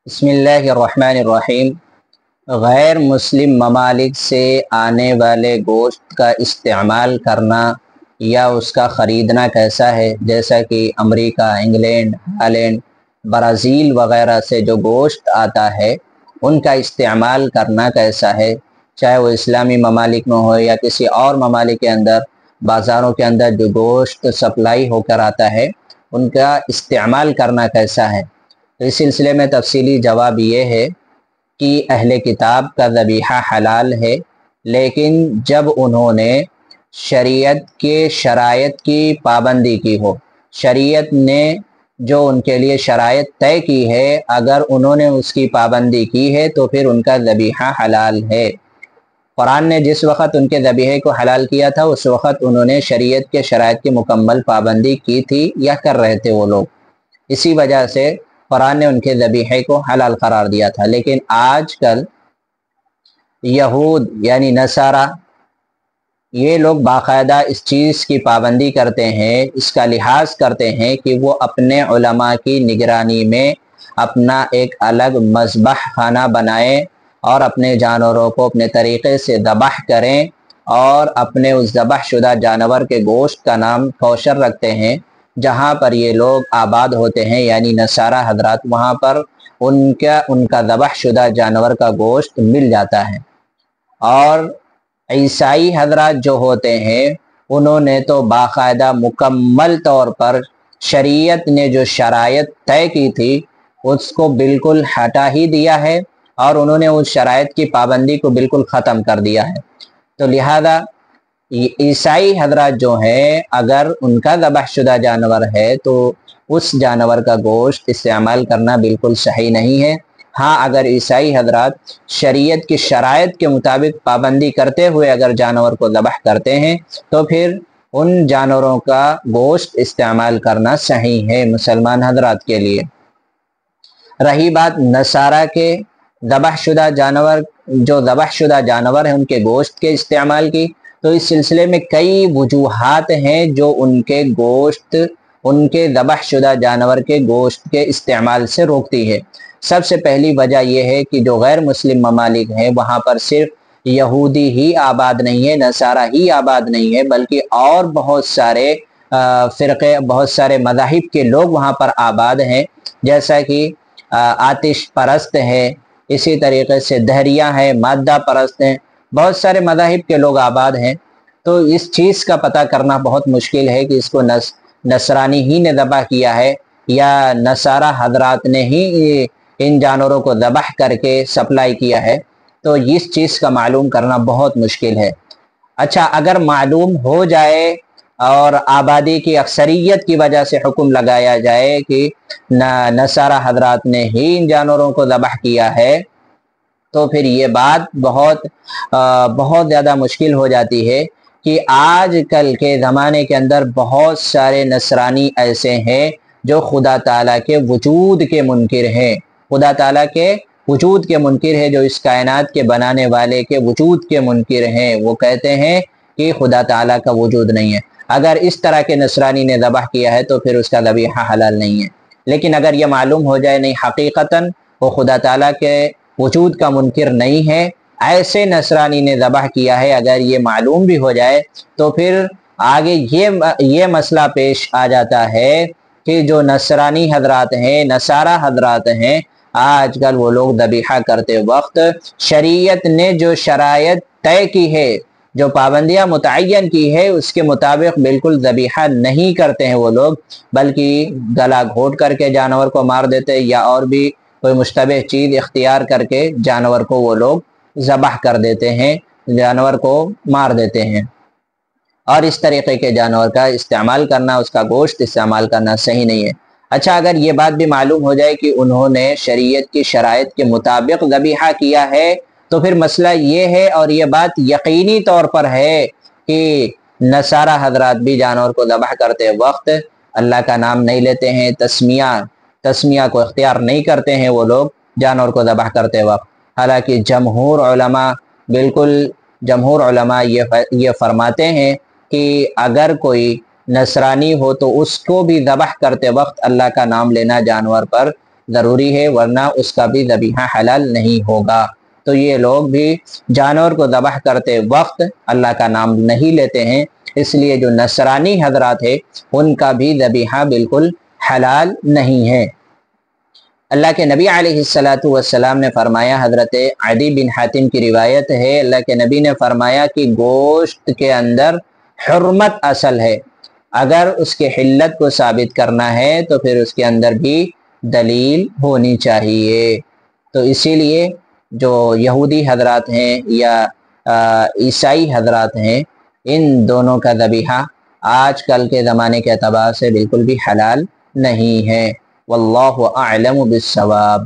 بسم اللہ الرحمن الرحیم۔ غیر مسلم ممالک سے آنے والے گوشت کا استعمال کرنا یا اس کا خریدنا کیسا ہے؟ جیسا کہ امریکہ، انگلینڈ، ہالینڈ، برازیل وغیرہ سے جو گوشت آتا ہے ان کا استعمال کرنا کیسا ہے؟ چاہے وہ اسلامی ممالک میں ہو یا کسی اور ممالک کے اندر، بازاروں کے اندر جو گوشت سپلائی ہو کر آتا ہے ان کا استعمال کرنا کیسا ہے؟ تو اس سلسلے میں تفصیلی جواب یہ ہے کہ اہل کتاب کا ذبیحہ حلال ہے، لیکن جب انہوں نے شریعت کے شرائط کی پابندی کی ہو، شریعت نے جو ان کے لیے شرائط طے کی ہے اگر انہوں نے اس کی پابندی کی ہے تو پھر ان کا ذبیحہ حلال ہے۔ قرآن نے جس وقت ان کے ذبیحے کو حلال کیا تھا اس وقت انہوں نے شریعت کے شرائط کی مکمل پابندی کی تھی یا کر رہے تھے وہ لوگ، اسی وجہ سے قرآن نے ان کے ذبیحے کو حلال قرار دیا تھا۔ لیکن آج کل یہود یعنی نصارہ یہ لوگ باقاعدہ اس چیز کی پابندی کرتے ہیں، اس کا لحاظ کرتے ہیں کہ وہ اپنے علماء کی نگرانی میں اپنا ایک الگ مذبح خانہ بنائیں اور اپنے جانوروں کو اپنے طریقے سے ذبح کریں، اور اپنے اس ذبح شدہ جانور کے گوشت کا نام کوثر رکھتے ہیں۔ جہاں پر یہ لوگ آباد ہوتے ہیں یعنی نصارہ حضرات، وہاں پر ان کا ذبح شدہ جانور کا گوشت مل جاتا ہے۔ اور عیسائی حضرات جو ہوتے ہیں انہوں نے تو باقاعدہ مکمل طور پر شریعت نے جو شرائط طے کی تھی اس کو بالکل ہٹا ہی دیا ہے، اور انہوں نے اس شرائط کی پابندی کو بالکل ختم کر دیا ہے۔ تو لہذا عیسائی حضرات جو ہیں اگر ان کا ذبح شدہ جانور ہے تو اس جانور کا گوشت استعمال کرنا بالکل صحیح نہیں ہے۔ ہاں، اگر عیسائی حضرات شریعت کی شرائط کے مطابق پابندی کرتے ہوئے اگر جانور کو ذبح کرتے ہیں تو پھر ان جانوروں کا گوشت استعمال کرنا صحیح ہے مسلمان حضرات کے لیے۔ رہی بات نصارہ کے ذبح شدہ جانور، جو ذبح شدہ جانور ہیں ان کے گوشت کے استعمال کی، تو اس سلسلے میں کئی وجوہات ہیں جو ان کے گوشت، ان کے ذبح شدہ جانور کے گوشت کے استعمال سے روکتی ہے۔ سب سے پہلی وجہ یہ ہے کہ جو غیر مسلم ممالک ہیں وہاں پر صرف یہودی ہی آباد نہیں ہے، نصارہ ہی آباد نہیں ہے، بلکہ اور بہت سارے فرقے، بہت سارے مذاہب کے لوگ وہاں پر آباد ہیں، جیسا کہ آتش پرست ہے، اسی طریقے سے دہریہ ہیں، مادہ پرست ہیں، بہت سارے مذاہب کے لوگ آباد ہیں۔ تو اس چیز کا پتہ کرنا بہت مشکل ہے کہ اس کو نصرانی ہی نے ذبح کیا ہے یا نصارہ حضرات نے ہی ان جانوروں کو ذبح کر کے سپلائی کیا ہے، تو اس چیز کا معلوم کرنا بہت مشکل ہے۔ اچھا، اگر معلوم ہو جائے اور آبادی کی اکثریت کی وجہ سے حکم لگایا جائے کہ نصارہ حضرات نے ہی ان جانوروں کو ذبح کیا ہے تو پھر یہ بات بہت زیادہ مشکل ہو جاتی ہے کہ آج کل کے زمانے کے اندر بہت سارے نصرانی ایسے ہیں جو خدا تعالیٰ کے وجود کے منکر ہیں، خدا تعالیٰ کے وجود کے منکر ہے، جو اس کائنات کے بنانے والے کے وجود کے منکر ہیں۔ وہ کہتے ہیں کہ خدا تعالیٰ کا وجود نہیں ہے۔ اگر اس طرح کے نصرانی نے ذبح کیا ہے تو پھر اس کا ذبیحہ حلال نہیں ہے۔ لیکن اگر یہ معلوم ہو جائے نہیں حقیقتاً وہ خدا تعالیٰ کے وجود کا منکر نہیں ہے، ایسے نصرانی نے ذبح کیا ہے، اگر یہ معلوم بھی ہو جائے تو پھر آگے یہ مسئلہ پیش آ جاتا ہے کہ جو نصرانی حضرات ہیں، نصارہ حضرات ہیں، آج کل وہ لوگ ذبیحہ کرتے وقت شریعت نے جو شرائط طے کی ہے، جو پابندیاں متعین کی ہے، اس کے مطابق بالکل ذبیحہ نہیں کرتے ہیں وہ لوگ، بلکہ گلا گھونٹ کر کے جانور کو مار دیتے یا اور بھی کوئی مشتبہ چیز اختیار کر کے جانور کو وہ لوگ ذبح کر دیتے ہیں، جانور کو مار دیتے ہیں، اور اس طریقے کے جانور کا استعمال کرنا، اس کا گوشت استعمال کرنا صحیح نہیں ہے۔ اچھا، اگر یہ بات بھی معلوم ہو جائے کہ انہوں نے شریعت کی شرائط کے مطابق ذبیحہ کیا ہے تو پھر مسئلہ یہ ہے، اور یہ بات یقینی طور پر ہے کہ نصارہ حضرات بھی جانور کو ذبح کرتے وقت اللہ کا نام نہیں لیتے ہیں، تسمیہ کو اختیار نہیں کرتے ہیں وہ لوگ جانور کو ذبح کرتے وقت۔ حالانکہ جمہور علماء یہ فرماتے ہیں کہ اگر کوئی نصرانی ہو تو اس کو بھی ذبح کرتے وقت اللہ کا نام لینا جانور پر ضروری ہے، ورنہ اس کا بھی ذبیحہ حلال نہیں ہوگا۔ تو یہ لوگ بھی جانور کو ذبح کرتے وقت اللہ کا نام نہیں لیتے ہیں، اس لیے جو نصرانی حضرات ہیں ان کا بھی ذبیحہ بالکل حلال نہیں ہے۔ اللہ کے نبی علیہ السلام نے فرمایا، حضرت عدی بن حاتم کی روایت ہے، اللہ کے نبی نے فرمایا کہ گوشت کے اندر حرمت اصل ہے، اگر اس کے حلت کو ثابت کرنا ہے تو پھر اس کے اندر بھی دلیل ہونی چاہیے۔ تو اسی لیے جو یہودی حضرات ہیں یا عیسائی حضرات ہیں، ان دونوں کا ذبیحہ آج کل کے زمانے کے اعتبار سے بالکل بھی حلال نہیں ہے۔ واللہ اعلم بالصواب۔